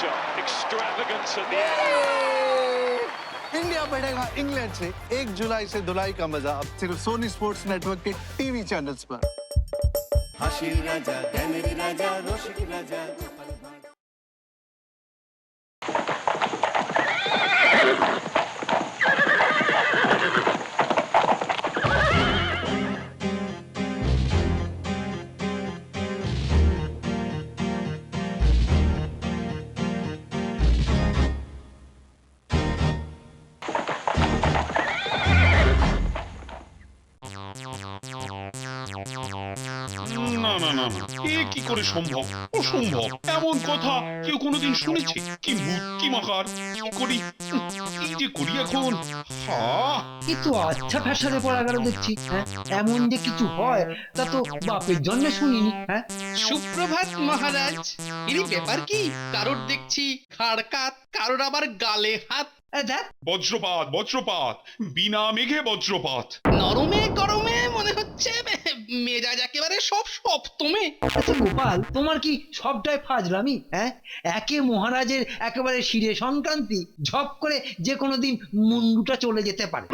shot. Extravagance at the end. India बढ़ेगा England से 1 जुलाई से धुलाई का मजा अब सिर्फ सोनी स्पोर्ट्स नेटवर्क के टीवी चैनल्स पर। হাসির রাজা জ্ঞানের রাজা রসিক রাজা না না না না, এ কি করে সম্ভব? অসম্ভব। এমন কথা কেউ কোনোদিন শুনেছে? কি ভূত কি মাকার, কি করি কি যে করি এখন। কিন্তু আচ্ছা ফ্যাশনে পড়া গেল দেখছি। হ্যাঁ, এমন যে কিছু হয় তা তো বাপের জন্মে শুনিনি। হ্যাঁ, সুপ্রভাত মহারাজ। এরই ব্যাপার কি? কারোর দেখছি ঘাড় কাত, কারোর আবার গালে হাত। দেখ, বজ্রপাত বজ্রপাত, বিনা মেঘে বজ্রপাত। নরমে গরমে মনে হচ্ছে মেজাজ একেবারে সব সপ্তমে। আচ্ছা গোপাল, তোমার কি সবটাই ফাজলামি? হ্যাঁ, একে মহারাজের একেবারে শিরে সংক্রান্তি, ঝপ করে যে কোনো দিন মুন্ডুটা চলে যেতে পারে।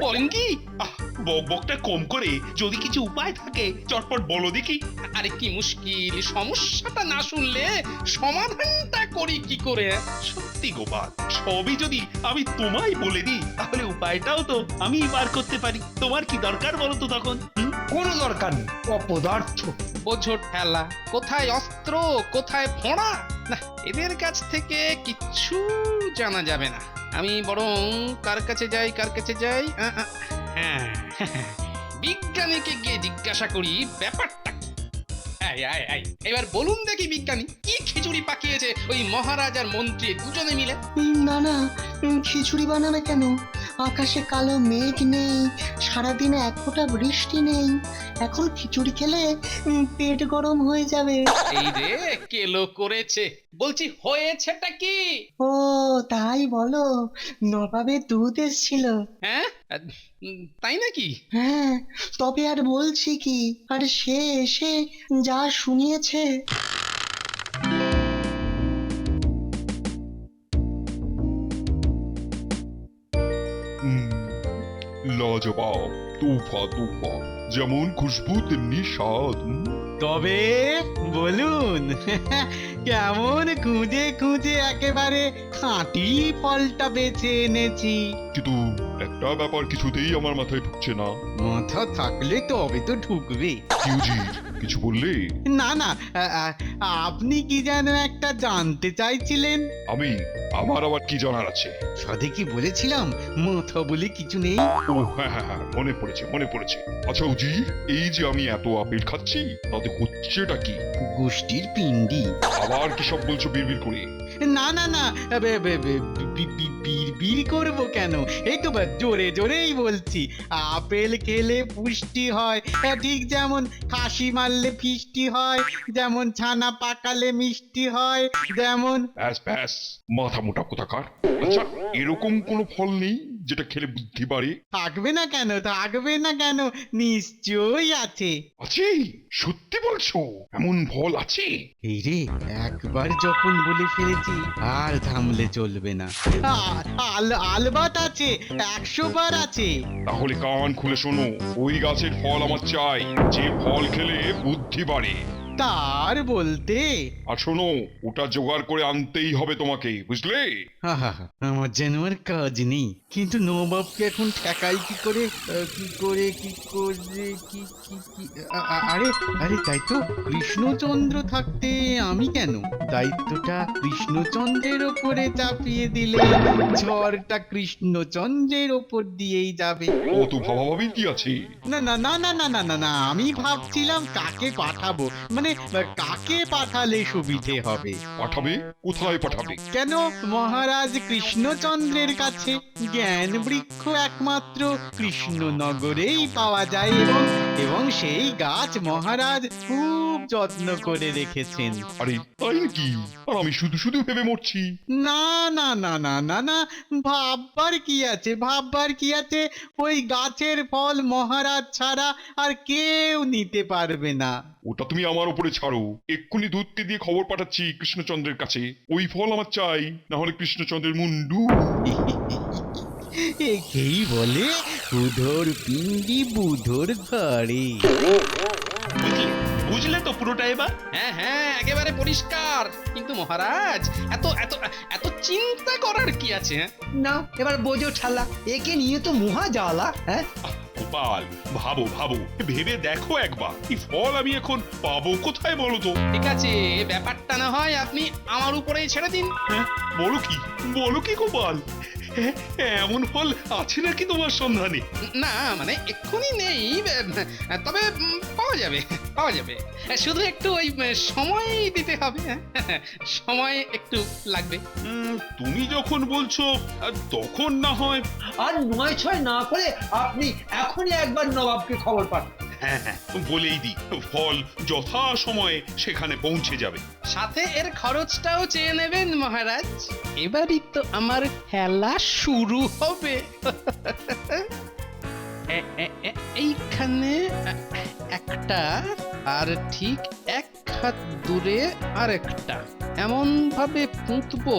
বলেন কি? বক বকটা কম করে যদি কিছু উপায় থাকে চটপট বলো দেখি। আরে কি মুশকিল, সমস্যাটা না শুনলে সমাধানটা করি কি করে? সত্যি গোপাল, সবই যদি আমি তোমায় বলে দিই তাহলে উপায়টাও তো আমি বার করতে পারি। তোমার কি দরকার বলো তো তখন? কোনো দরকার নেই, অপদার্থ। বোঝো ঠেলা, কোথায় অস্ত্র কোথায় ফোঁড়া, না এদের কাছ থেকে কিচ্ছু জানা যাবে না। আমি বরং কার কাছে যাই হ্যাঁ, বিজ্ঞানীকে গিয়ে জিজ্ঞাসা করি ব্যাপারটা কি। এবার বলুন দেখি বিজ্ঞানী, কি খিচুড়ি পাকিয়েছে ওই মহারাজ আর মন্ত্রী দুজনে মিলে? না না, খিচুড়ি বানাবে কেন? আকাশে কালো মেঘ নেই, সারাদিনে এক ফোঁটা বৃষ্টি নেই। এখন খিচুড়ি খেলে পেট গরম হয়ে যাবে। এই রে কেলো করেছে। বলছি হয়েছেটা কি? ও তাই বলো, নবাবের দুধ এসেছিল। হ্যাঁ, তাই নাকি? হ্যাঁ, তবে আর বলছি কি, আর সে এসে যা শুনিয়েছে। লাজবাব, তুফা তুফা, যেমন খুশবু তেমনি স্বাদ। তবে বলুন কেমন খুঁজে খুঁজে একেবারে খাঁটি ফলটা বেছে এনেছি। কিন্তু একটা ব্যাপার কিছুতেই আমার মাথায় ঢুকছে না। মাথা থাকলে তবে তো ঢুকবে। কিউজি, কিছু বললে? না না, আপনি কি যেন একটা জানতে চাইছিলেন? আমার আবার কি জানার আছে? সাধে কি বলেছিলাম মাথা বলে কিছু নেই? ও হ্যাঁ, মনে পড়েছে। আচ্ছা উজি, এই যে আমি এত আপেল খাচ্ছি তাতে হচ্ছেটা কি? গোষ্ঠীর পিণ্ডি। আবার কি সব বলছো বিড়বিড় করে? না না না, বিড় করবো কেন? এই তো জোরে জোরেই বলছি। আপেল খেলে পুষ্টি হয়, ঠিক যেমন কাশি মারলে ফিষ্টি হয়, যেমন ছানা পাকালে মিষ্টি হয়, যেমন। ব্যাস, মাথা মোটা কোথাকার। আচ্ছা, এরকম কোনো ফল নেই যেটা খেলে বুদ্ধি বাড়ে? থাকবে না কেন, নিশ্চয়ই আছে। আছে? সত্যি বলছো? এমন ফল আছে? এই রে, একবার যখন বলে ফেলেছি আর থামলে চলবে না। আলবাত আছে, 100 বার আছে। তাহলে কান খুলে শোনো, ওই গাছের ফল আমার চাই, যে ফল খেলে বুদ্ধি বাড়ে। তার বলতে? আর শোনো, ওটা জোগাড় করে আনতেই হবে তোমাকে, বুঝলে? আমার যেন আর কাজ নেই, কিন্তু নবাবকে এখন ঠেকাই কি করে? আরে তাই তো, কৃষ্ণচন্দ্র থাকতে আমি কেন? দায়িত্বটা কৃষ্ণচন্দ্রের ওপরে চাপিয়ে দিলে ঝড়টা কৃষ্ণচন্দ্রের ওপর দিয়েই যাবে। ও তো ভাবাভাবি কি আছে? না, আমি ভাবছিলাম কাকে পাঠাবো, মানে কাকে পাঠালে সুবিধে হবে। পাঠাবে? কোথায় পাঠাবে? কেন, মহারাজ কৃষ্ণচন্দ্রের কাছে। জ্ঞান বৃক্ষ একমাত্র কৃষ্ণনগরেই পাওয়া যায় এবং এবং সেই গাছ মহারাজ খুব যত্ন করে রেখেছেন। আরে তাই নাকি? আর আমি শুধু শুধু ভেবে মরছি। না না না না না না, ভাববার কি আছে, ভাববার কি আছে? ওই গাছের ফল মহারাজ ছাড়া আর কেউ নিতে পারবে না। ওটা তুমি আমার উপরে ছাড়ো, এক্ষুনি দূতকে দিয়ে খবর পাঠাচ্ছি কৃষ্ণচন্দ্রের কাছে। ওই ফল আমার চাই, না হলে কৃষ্ণচন্দ্রের মুন্ডু। একেই বলে বুধর পিণ্ডি বুধর ঘরে। বুঝলে তো পুরোটা এবার? হ্যাঁ হ্যাঁ, একেবারে পরিষ্কার। কিন্তু মহারাজ, এত এত এত চিন্তা করার কি আছে? হ্যাঁ, নাও এবার বোঝো ঠালা, একে নিয়ে তো মহা জ্বালা। হ্যাঁ, গোপাল, ভাবো ভাবো, ভেবে দেখো একবার, এই ফল আমি এখন পাবো কোথায় বলো তো? ঠিক আছে, ব্যাপারটা না হয় আপনি আমার উপরেই ছেড়ে দিন। হ্যাঁ, বলো কি গোপাল? এমন ফল আছে নাকি তোমার সন্ধানে? না মানে এক্ষুনি নেই, তবে পাওয়া যাবে, পাওয়া যাবে। শুধু একটু ওই সময় দিতে হবে। সময় একটু লাগবে। তুমি যখন বলছো তখন না হয়। আর নয় ছয় না করে আপনি এখনই একবার নবাবকে খবর পাঠান। হ্যাঁ হ্যাঁ, বলেই দি, ফল যথা সময়ে সেখানে পৌঁছে যাবে। সাথে এর খরচটাও চেয়ে নেবেন মহারাজ। এবারই তো আমার খেলা শুরু হবে। এইখানে একটা, আর ঠিক এক হাত দূরে আরেকটা, এমন ভাবে পুঁতবো।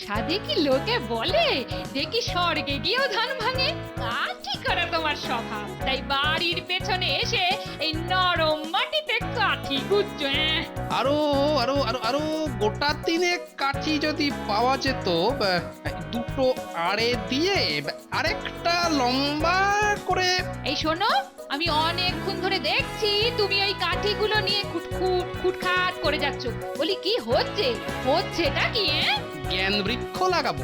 সাধে কি লোকে বলে দেখি স্বর্গে গিয়েও ধান ভাঙে? কাঠি করা তোমার স্বভাব, তাই বাড়ির পেছনে এসে এই নরম মাটিতে কাঠি গুজছো। আরো আরো আরো আরো গোটা তিনে কাঠি যদি পাওয়া যেত, দুটো আড়ে দিয়ে আরেকটা লম্বা করে। এই শোনো, আমি অনেকক্ষণ ধরে দেখছি তুমি ওই কাঠিগুলো নিয়ে খুটখুট খুটখাট করে যাচ্ছ। বলি কি হচ্ছেটা কি? জ্ঞান বৃক্ষ লাগাবো।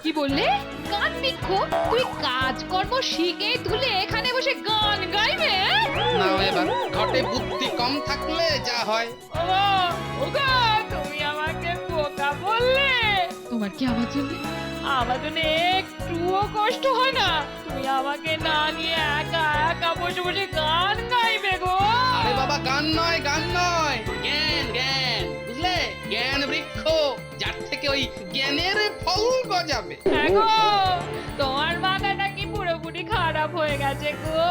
কি বললে? গান বৃক্ষ? তুই কাজকর্ম শিখে তুলে এখানে বসে গান গাইবে? না এবার ঘটে বুদ্ধি কম থাকলে যা হয়। ওগো, তুমি আমাকে বোকা বললে। তোমার কি আমার জন্য একটুও কষ্ট হয় না? তুমি আমাকে না নিয়ে একা একা বসে বসে গান গাইবে গো? আরে বাবা, গান নয় জ্ঞান, বুঝলে? জ্ঞান বৃক্ষ, যার থেকে ওই জ্ঞানের ফল গজাবে। হ্যাঁ গো, তোমার মাথাটা কি পুরোপুরি খারাপ হয়ে গেছে গো?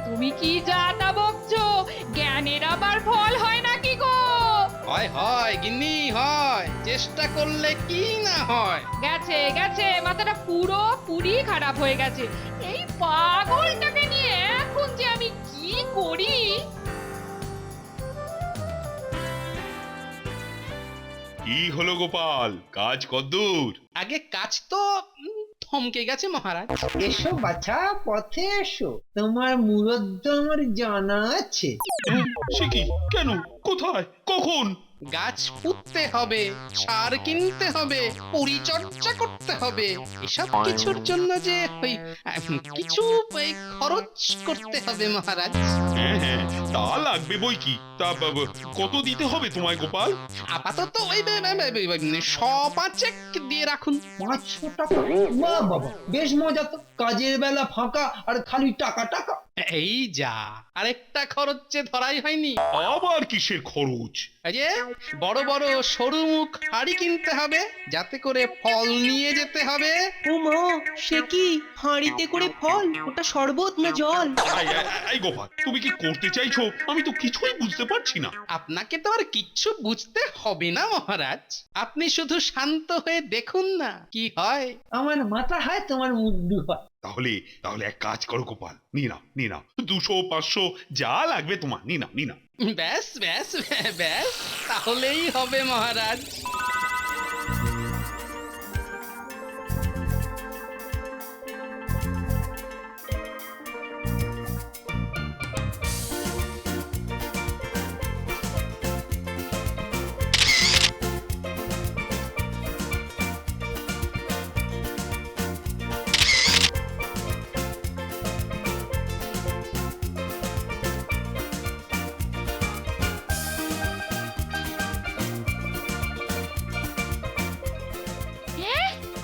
তুমি কি যা তা বকছো? জ্ঞানের আবার ফল হয় নাকি গো? হয় গিন্নি, হয়। চেষ্টা করলে কি না হয়। গেছে, মাথাটা পুরোপুরি খারাপ হয়ে গেছে। এই পাগলটাকে নিয়ে এখন যে আমি কি করি। কি হলো গোপাল, কাজ কদ্দূর? আগে কাজ তো থমকে গেছে মহারাজ। এসো বাছা, পথে এসো, তোমার মুরদ্দ আমার জানা আছে। সে কি? কেন? কোথায়? কখন? গাছ পুঁততে হবে, সার কিনতে হবে, পরিচর্যা করতে হবে। এসব কিছুর জন্য যে ওই কিছু খরচ করতে হবে মহারাজ। হ্যাঁ, তা লাগবে বই কি। তা কত দিতে হবে তোমায় গোপাল? আপাতত ওই 100-5 দিয়ে রাখুন। 500 টাকা? বাবা, বেশ মজা তো। কাজের বেলা ফাঁকা আর খালি টাকা। এই যা, আরেকটা খরচ যে ধরাই হয়নি। আবার কিসের খরচ? এই যে বড় বড় সরু মুখ হাড়ি কিনতে হবে, যাতে করে ফল নিয়ে যেতে হবে। ও মা, সে কি হাঁড়িতে করে ফল? ওটা শরবত না জল? এই গোপাল, তুমি কি করতে চাইছো? আমি তো কিছুই বুঝতে পারছি না। আপনাকে তো আর কিচ্ছু বুঝতে হবে না মহারাজ, আপনি শুধু শান্ত হয়ে দেখুন না কি হয়। আমার মাথা হয়, তোমার মুন্ডু হয়। তাহলে এক কাজ করো গোপাল, নিয়ে নাও 200-500 যা লাগবে তোমার, নিয়ে নাও। ব্যাস, তাহলেই হবে মহারাজ।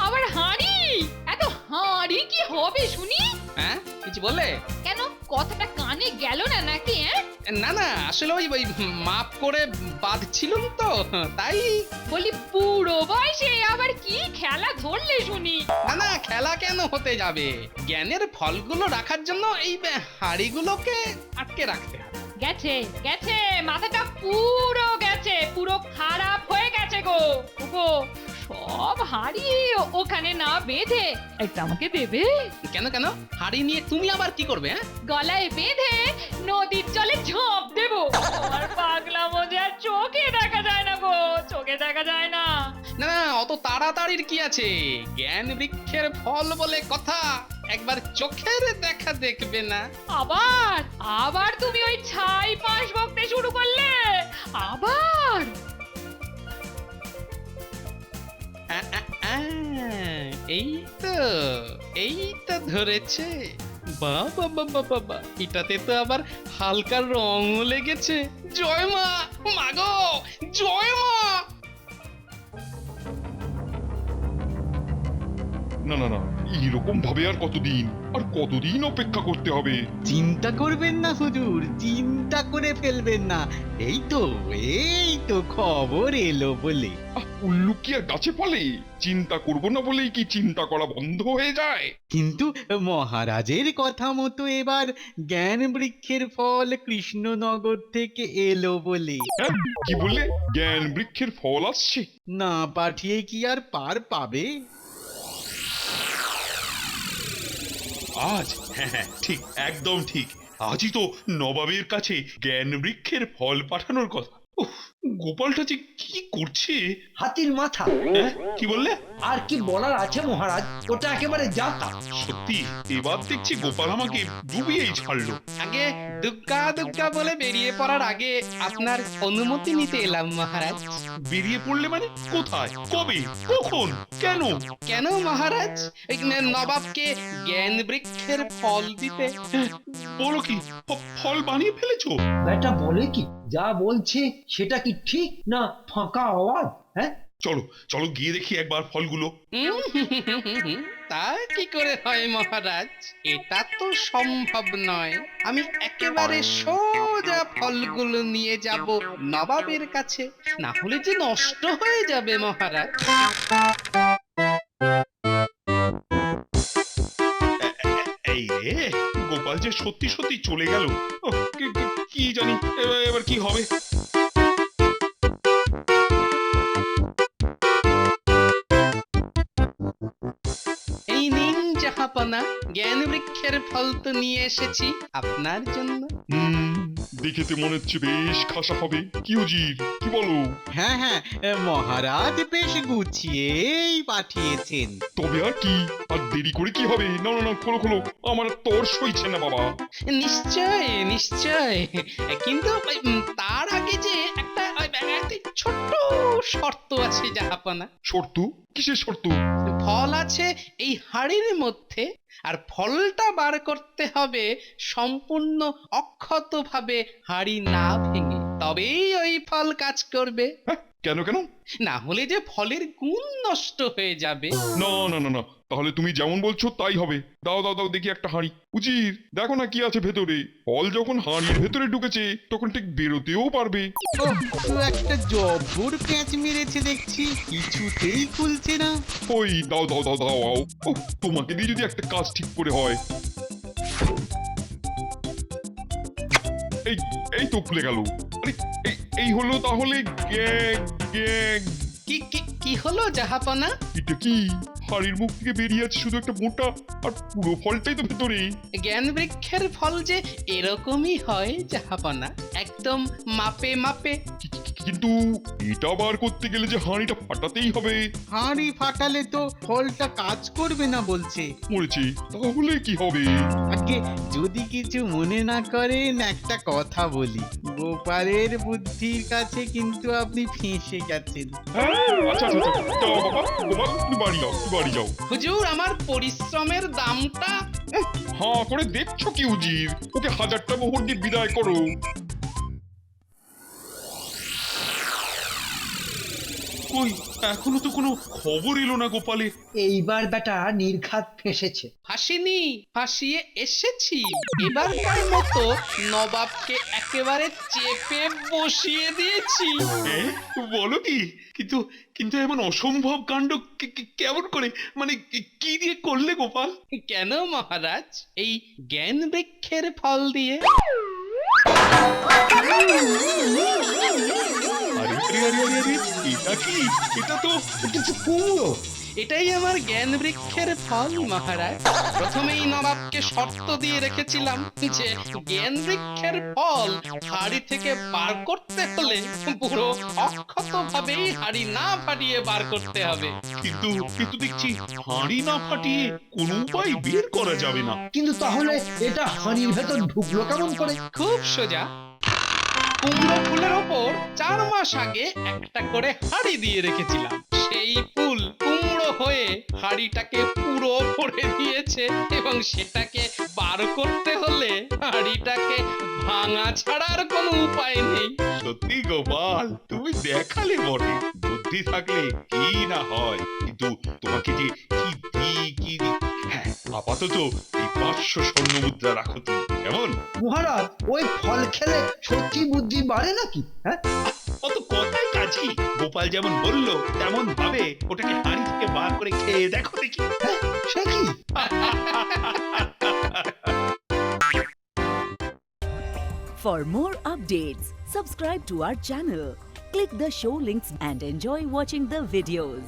আবার হাঁড়ি? এত হাঁড়ি কি হবে শুনি? হ্যাঁ কিছু বললে? কেন কথাটা কানে গেল না নাকি? না না, আসলে ওই ওই মাপ করে বাঁধছিলাম তো, তাই। বলি বুড়ো বয়সে আবার কি খেলা ধরলে শুনি? না না, খেলা কেন হতে যাবে? জ্ঞানের ফলগুলো রাখার জন্য এই হাড়িগুলোকে আটকে রাখতে হবে। গেছে গেছে, মাথাটা পুরো গেছে, পুরো খারাপ হয়ে গেছে গো। ওগো, সব হাড়ি ওখানে না বেঁধে একটা আমাকে দেবে? কেন কেন? হাড়ি নিয়ে তুমি আবার কি করবে? হ্যাঁ, গলায় বেঁধে নদীর জলে ঝাঁপ দেবো। তোমার পাগলামো যে আর চোখে দেখা যায় না গো, চোখে দেখা যায় না। না না, অত তাড়াতাড়ির কি আছে? জ্ঞান বৃক্ষের ফল বলে কথা, একবার চোখের দেখা দেখবে না। আবার আবার তুমি ওই ছাই পাশ বকতে শুরু করলে? আবার এই তো ধরেছে। বাবা বাবা বাবা, এটাতে তো আবার হালকা রং লেগেছে। জয় মা, মাগো জয় মা। না না না, এরকম ভাবে আর কতদিন অপেক্ষা করতে হবে? চিন্তা করবেন না হুজুর, চিন্তা করে ফেলবেন না। এই তো খবর এলো বলে। উল্লু কি আর গাছে ফলে? চিন্তা করব না বলেই কি চিন্তা করা বন্ধ হয়ে যায়? কিন্তু মহারাজের কথা মতো এবার জ্ঞান বৃক্ষের ফল কৃষ্ণনগর থেকে এলো বলে। হ্যাঁ, কি বললে? জ্ঞান বৃক্ষের ফল আসছে? না পাঠিয়ে কি আর পার পাবে? আজ? হ্যাঁ ঠিক, একদম ঠিক। আজই তো নবাবের কাছে জ্ঞান বৃক্ষের ফল পাঠানোর কথা। উফ, গোপালটা যে কি করছে! হাতির মাথা। হ্যাঁ, কি বললে? আর কি বলার আছে মহারাজ, ওটা একেবারে যাতা। সত্যি, এবার দেখছি গোপাল আমাকে ডুবিয়েই ছাড়লো। আগে দুগ্গা দুগ্গা বলে বেরিয়ে পড়ার আগে আপনার অনুমতি নিতে এলাম মহারাজ। বেরিয়ে পড়লে মানে? কোথায়, কবে, কখন, কেন? কেন মহারাজ? এই নবাবকে জ্ঞান বৃক্ষের ফল দিতে। বলো কি, ফল বানিয়ে ফেলেছো? বেটা বলে কি, যা বলছে সেটা কি ঠিক না ফাঁকা আওয়াজ? হ্যাঁ, চলো চলো গিয়ে দেখি একবার ফলগুলো। তা কি করে হয় মহারাজ? এটা তো সম্ভব নয়। আমি একেবারে সোজা ফলগুলো নিয়ে যাব নবাবের কাছে, না হলে যে নষ্ট হয়ে যাবে মহারাজ। এই রে, গোপাল যে সত্যি সত্যি চলে গেল। ওহ, কি জানি এবার কি হবে। এই নিন জাহাপনা, জ্ঞান বৃক্ষের ফল তো নিয়ে এসেছি আপনার জন্য। দেখে তো মনে হচ্ছে বেশ খাসা হবে। কি উজির, কি বলো? হ্যাঁ, মহারাজ বেশ গুছিয়েই পাঠিয়েছেন। তবে আর কি, আর দেরি করে কি হবে? না না না, খোলো খোলো, আমার তর সইছে না বাবা। নিশ্চয় নিশ্চয়, কিন্তু তার আগে যে একটা ছোট্ট শর্ত আছে জাহাপনা। শর্ত? কিসের শর্ত? ফল আছে এই হাড়ির মধ্যে, আর ফলটা বার করতে হবে সম্পূর্ণ অক্ষতভাবে, হাড়ি না ভেঙে, তবেই ওই ফল কাজ করবে। হ্যাঁ, কেন কেন? না হলে যে ফলের গুণ নষ্ট হয়ে যাবে। না না না না, তাহলে তুমি যেমন বলছো তাই হবে। দাও দাও দাও দেখি একটা হাঁড়ি। উজির, দেখো না কি আছে ভেতরে। ফল যখন হাঁড়ির ভেতরে ঢুকেছে তখন ঠিক বেরোতেও পারবে। তো একটা জব্বর প্যাঁচ মেরেছে দেখছি, কিছুতেই খুলছে না। ওই দাও দাও দাও দাও। ও, তোমাকে দিয়ে যদি একটা কাজ ঠিক করে হয়। এই এই তো খুলে গেল। আরে এই হলো তাহলে কি কি কি হলো জাহাপনা? এটা কি? হাড়ির মুখ থেকে বেরিয়ে আছে শুধু একটা মোটা, আর পুরো ফলটাই তো ভেতরে। জ্ঞান বৃক্ষের ফল যে এরকমই হয় জাহাপনা, একদম মাপে মাপে। কিন্তু এটা বার করতে গেলে যে হাঁড়িটা ফাটাতেই হবে। হাঁড়ি ফাটালে তো ফলটা কাজ করবে না বলছে। মরেছে, তাহলে কি হবে? আগে যদি কিছু মনে না করেন একটা কথা বলি, গোপালের বুদ্ধির কাছে কিন্তু আপনি ফেঁসে গেছেন। আচ্ছা আচ্ছা আচ্ছা, যাও বাবা, গোপাল তুমি বাড়ি যাও, তুমি বাড়ি যাও। হুজুর, আমার পরিশ্রমের দামটা। হাঁ করে দেখছো কি উজির? ওকে 1000টা মোহর দিয়ে বিদায় করো। কই এখনো তো কোনো খবর এলো না গোপালের। এইবার বেটা নির্ঘাত ফেসেছে। হাসিনি, হাসিয়ে এসেছি। এবারকার মতো নবাবকে একেবারে চেপে বসিয়ে দিয়েছি। হ্যাঁ বলো কি? কিন্তু কিন্তু এমন অসম্ভব কাণ্ড কেমন করে, মানে কি দিয়ে করলে গোপাল? কেন মহারাজ? এই জ্ঞান বৃক্ষের ফল দিয়ে। আরে আরে আরে আরে আরে, এটা কি? এটা তো কুমড়ো। এটাই আমার জ্ঞান বৃক্ষের ফল মহারাজ। প্রথমেই নবাবকে শর্ত দিয়ে রেখেছিলাম যে জ্ঞান বৃক্ষের ফল হাড়ি থেকে বার করতে হলে পুরো অক্ষত ভাবেই হাড়ি না ফাটিয়ে বার করতে হবে। কিন্তু কিন্তু দেখছি হাঁড়ি না ফাটিয়ে কোনো উপায় বের করা যাবে না। কিন্তু তাহলে এটা হাড়ির ভেতর ঢুকলো কেমন করে? খুব সোজা। কুমড়ো ফুলের ওপর 4 মাস আগে একটা করে হাড়ি দিয়ে রেখেছিলাম। সেই ফুল কুমড়ো হয়ে হাড়িটাকে পুরো ভরে দিয়েছে এবং সেটাকে বার করতে হলে হাড়িটাকে ভাঙা ছাড়ার কোনো উপায় নেই। সত্যি গোপাল, তুমি দেখালে বটে, বুদ্ধি থাকলে কি না হয়। কিন্তু তোমাকে যে কি দি, হ্যাঁ আপাতত এই 500 স্বর্ণ মুদ্রা রাখো তুমি, কেমন? মহারাজ, ওই ফল খেলে সত্যি বুদ্ধি বাড়ে নাকি? হ্যাঁ, অত কথাই কাজী। গোপাল যেমন বললো তেমন ভাবে ওটাকে হাঁড়ি থেকে বার করে খেয়ে দেখো দেখি। সে কি? For more updates, subscribe to our channel, click the show links and enjoy watching the videos.